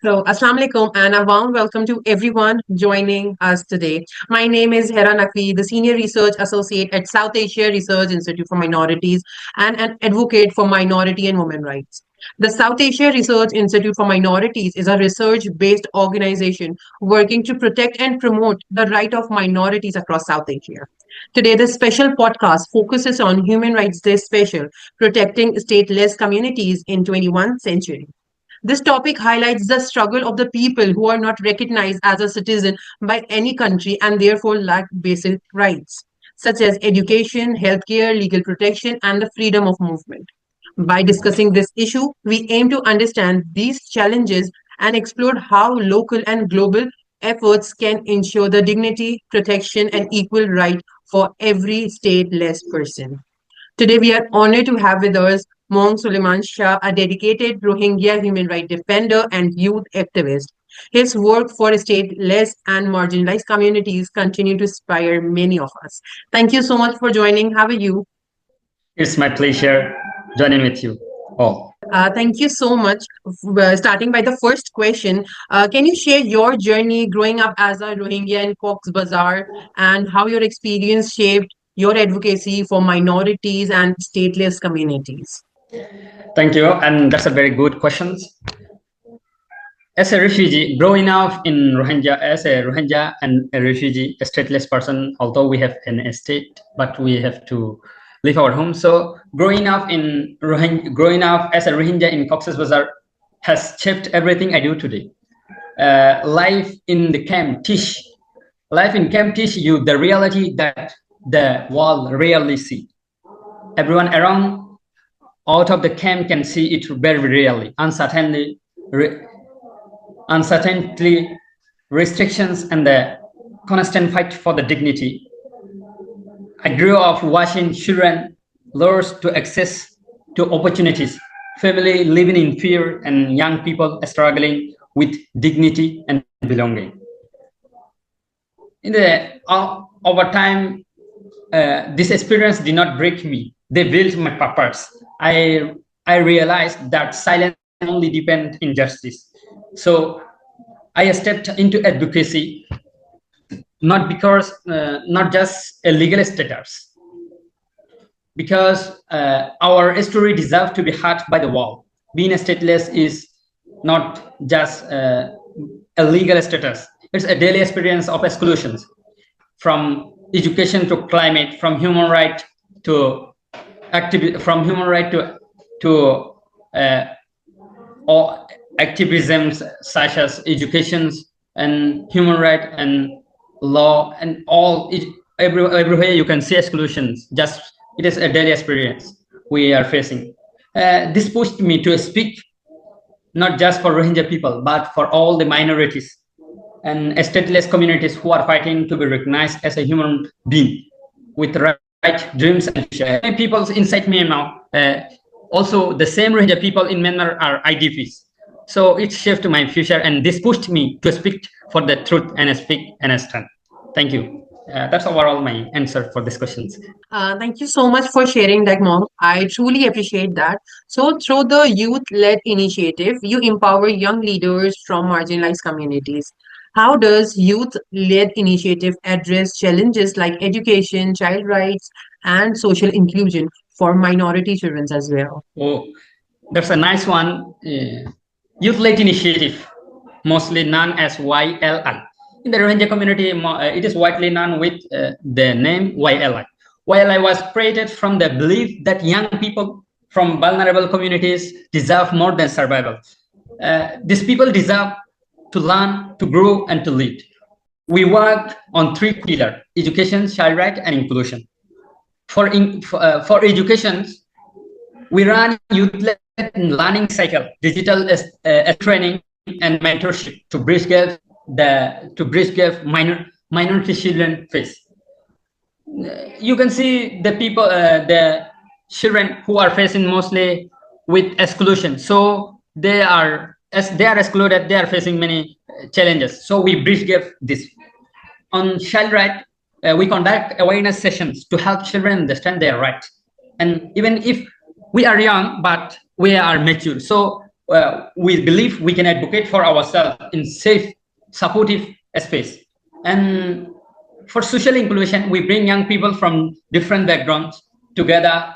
Assalamu alaikum and a warm welcome to everyone joining us today. My name is Zehra Naqvi, the Senior Research Associate at South Asia Research Institute for Minorities and an advocate for minority and women rights. The South Asia Research Institute for Minorities is a research-based organization working to protect and promote the right of minorities across South Asia. Today, the special podcast focuses on Human Rights Day special, protecting stateless communities in 21st century. This topic highlights the struggle of the people who are not recognized as a citizen by any country and therefore lack basic rights, such as education, healthcare, legal protection, and the freedom of movement. By discussing this issue, we aim to understand these challenges and explore how local and global efforts can ensure the dignity, protection, and equal right for every stateless person. Today, we are honored to have with us Maung Solaiman Shah, a dedicated Rohingya human rights defender and youth activist. His work for stateless and marginalized communities continue to inspire many of us. Thank you so much for joining. How are you? It's my pleasure joining with you all. Thank you so much. Starting by the first question, can you share your journey growing up as a Rohingya in Cox's Bazar and how your experience shaped your advocacy for minorities and stateless communities? Thank you, and that's a very good question. As a refugee, growing up in Rohingya, as a Rohingya and a refugee, a stateless person, although we have an estate, but we have to leave our home. So growing up as a Rohingya in Cox's Bazar has shaped everything I do today. Life in camp teach you the reality that the world rarely see. Everyone around out of the camp can see it very rarely. Uncertainty, restrictions, and the constant fight for the dignity. I grew up watching children lose to access to opportunities, family living in fear, and young people struggling with dignity and belonging. Over time, this experience did not break me. They built my purpose. I realized that silence only depends injustice. So I stepped into advocacy, not just a legal status, because our story deserves to be heard by the world. Being stateless is not just a legal status; it's a daily experience of exclusions, from education to climate, from human right to all activisms such as education and human right and law and everywhere you can see exclusions. Just it is a daily experience we are facing. This pushed me to speak not just for Rohingya people but for all the minorities and stateless communities who are fighting to be recognized as a human being with right dreams and future. People inside Myanmar, also the same Rohingya people in Myanmar are IDPs. So it shaped my future, and this pushed me to speak for the truth and speak and stand. Thank you. That's overall my answer for these questions. Thank you so much for sharing that, Mom. I truly appreciate that. So, through the youth-led initiative, you empower young leaders from marginalized communities. How does youth-led initiative address challenges like education, child rights, and social inclusion for minority children as well? Oh, that's a nice one. Youth-led initiative, mostly known as YLI. In the Rohingya community, it is widely known with the name YLI. YLI was created from the belief that young people from vulnerable communities deserve more than survival. These people deserve to learn, to grow, and to lead. We work on three pillars: education, child right, and inclusion. For education, we run youth-led learning cycle, digital training, and mentorship to bridge gap minority children face. You can see the people, the children who are facing mostly with exclusion. So as they are excluded, they are facing many challenges. So we bridge gap this. On child right, we conduct awareness sessions to help children understand their rights. And even if we are young, but we are mature, so we believe we can advocate for ourselves in safe, supportive space. And for social inclusion, we bring young people from different backgrounds together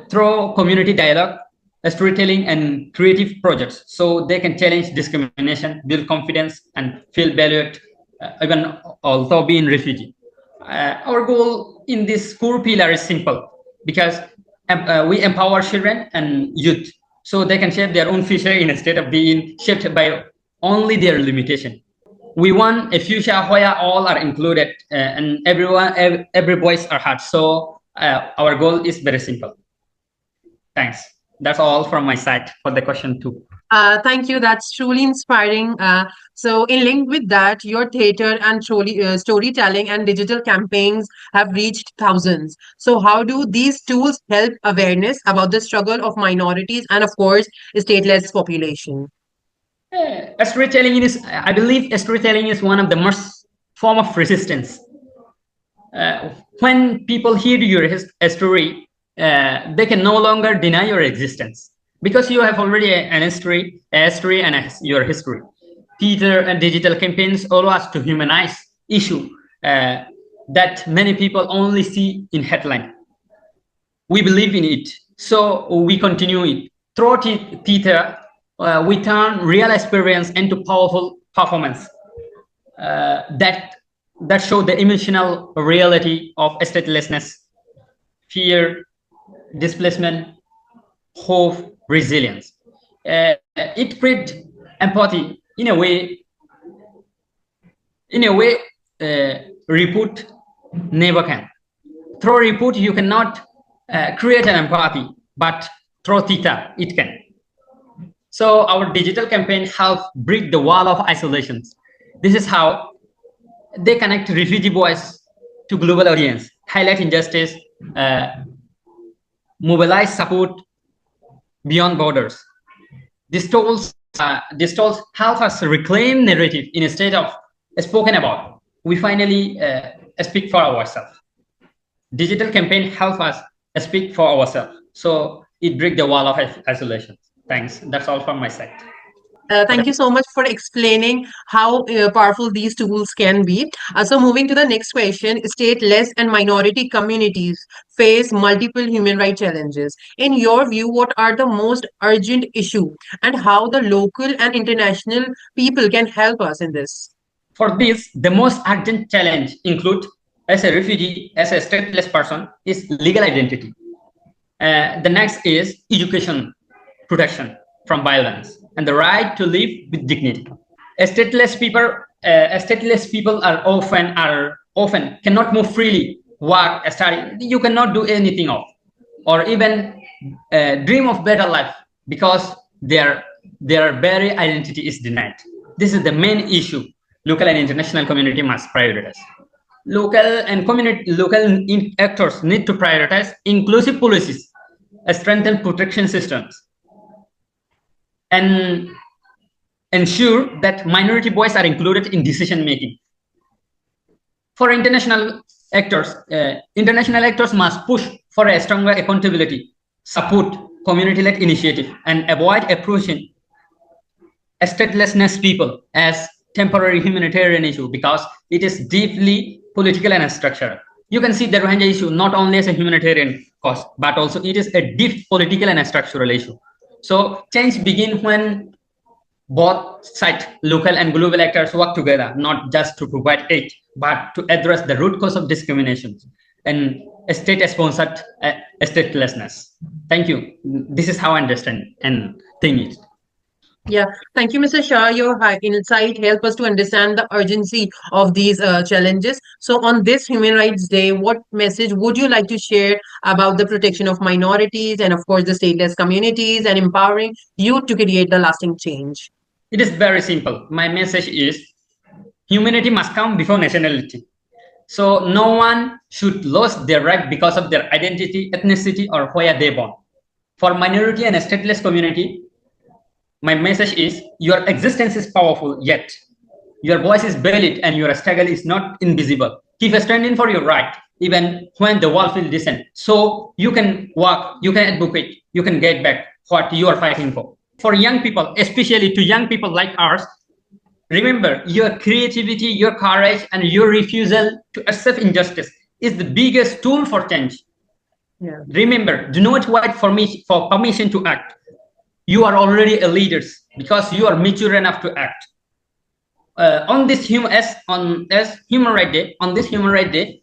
through community dialogue, storytelling, and creative projects, so they can challenge discrimination, build confidence, and feel valued, even although being refugee. Our goal in this core pillar is simple, because we empower children and youth so they can shape their own future instead of being shaped by only their limitation. We want a future where all are included, and every voice are heard. So our goal is very simple. Thanks. That's all from my side for the question two. Thank you. That's truly inspiring. So, in link with that, your theater and storytelling and digital campaigns have reached thousands. So, how do these tools help awareness about the struggle of minorities and, of course, stateless population? Storytelling is, I believe, storytelling is one of the most form of resistance. When people hear your story, they can no longer deny your existence, because you have already an history, your history. Theater and digital campaigns allow us to humanize issue that many people only see in headline. We believe in it, so we continue it. Through theater, we turn real experience into powerful performance that show the emotional reality of statelessness, fear, displacement, hope, resilience. It creates empathy in a way. Report never can. Through report, you cannot create an empathy, but through theater, it can. So our digital campaign helps break the wall of isolation. This is how they connect refugee voice to global audience, highlight injustice, mobilize support beyond borders. These tools help us reclaim narrative instead of spoken about. We finally speak for ourselves. Digital campaign help us speak for ourselves. So it break the wall of isolation. Thanks. That's all from my side. Thank you so much for explaining how powerful these tools can be. So, moving to the next question, stateless and minority communities face multiple human rights challenges. In your view, what are the most urgent issue and how the local and international people can help us in this? For this, the most urgent challenge include, as a refugee, as a stateless person, is legal identity. The next is education, protection from violence, and the right to live with dignity. Stateless people are often cannot move freely, work, study. You cannot do anything of, or even dream of better life, because their very identity is denied. This is the main issue. Local and international community must prioritize. Local actors need to prioritize inclusive policies, strengthen protection systems, and ensure that minority voices are included in decision making. For international actors must push for a stronger accountability, support community-led initiative, and avoid approaching statelessness people as temporary humanitarian issue, because it is deeply political and structural. You can see the Rohingya issue not only as a humanitarian cause, but also it is a deep political and structural issue. So change begins when both sides, local and global actors, work together, not just to provide aid, but to address the root cause of discrimination and state-sponsored statelessness. Thank you. This is how I understand and think it. Yeah, thank you, Mr. Shah. Your insight help us to understand the urgency of these challenges. So, on this Human Rights Day, what message would you like to share about the protection of minorities and, of course, the stateless communities and empowering youth to create the lasting change? It is very simple. My message is humanity must come before nationality. So no one should lose their right because of their identity, ethnicity, or where they born. For minority and stateless community, my message is your existence is powerful, yet your voice is valid and your struggle is not invisible. Keep standing for your right, even when the world feels distant. So you can work, you can advocate, you can get back what you are fighting for. for young people, especially to young people like ours, remember your creativity, your courage, and your refusal to accept injustice is the biggest tool for change. Yeah. Remember, do not wait for permission to act. You are already a leader because you are mature enough to act. On this Human Rights Day,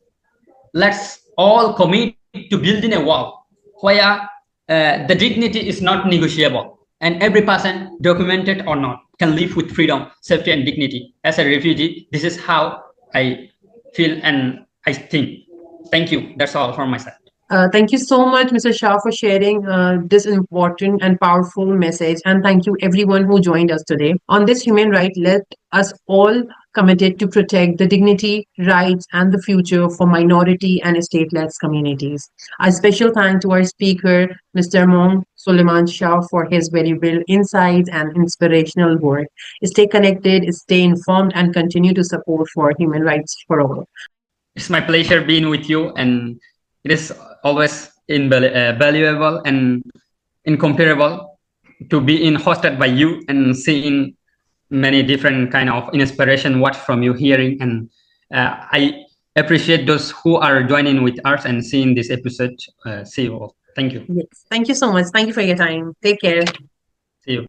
let's all commit to building a wall where the dignity is not negotiable, and every person, documented or not, can live with freedom, safety, and dignity. As a refugee, this is how I feel and I think. Thank you. That's all from my side. Thank you so much, Mr. Shah, for sharing this important and powerful message. And thank you, everyone who joined us today. On this human right, let us all committed to protect the dignity, rights, and the future for minority and stateless communities. A special thank to our speaker, Mr. Maung Solaiman Shah, for his valuable insights and inspirational work. Stay connected, stay informed, and continue to support for human rights for all. It's my pleasure being with you, and it is always valuable and incomparable to be hosted by you and seeing many different kind of inspiration watch from you, hearing, and I appreciate those who are joining with us and seeing this episode. See you all. Thank you. Yes. Thank you so much. Thank you for your time. Take care. See you.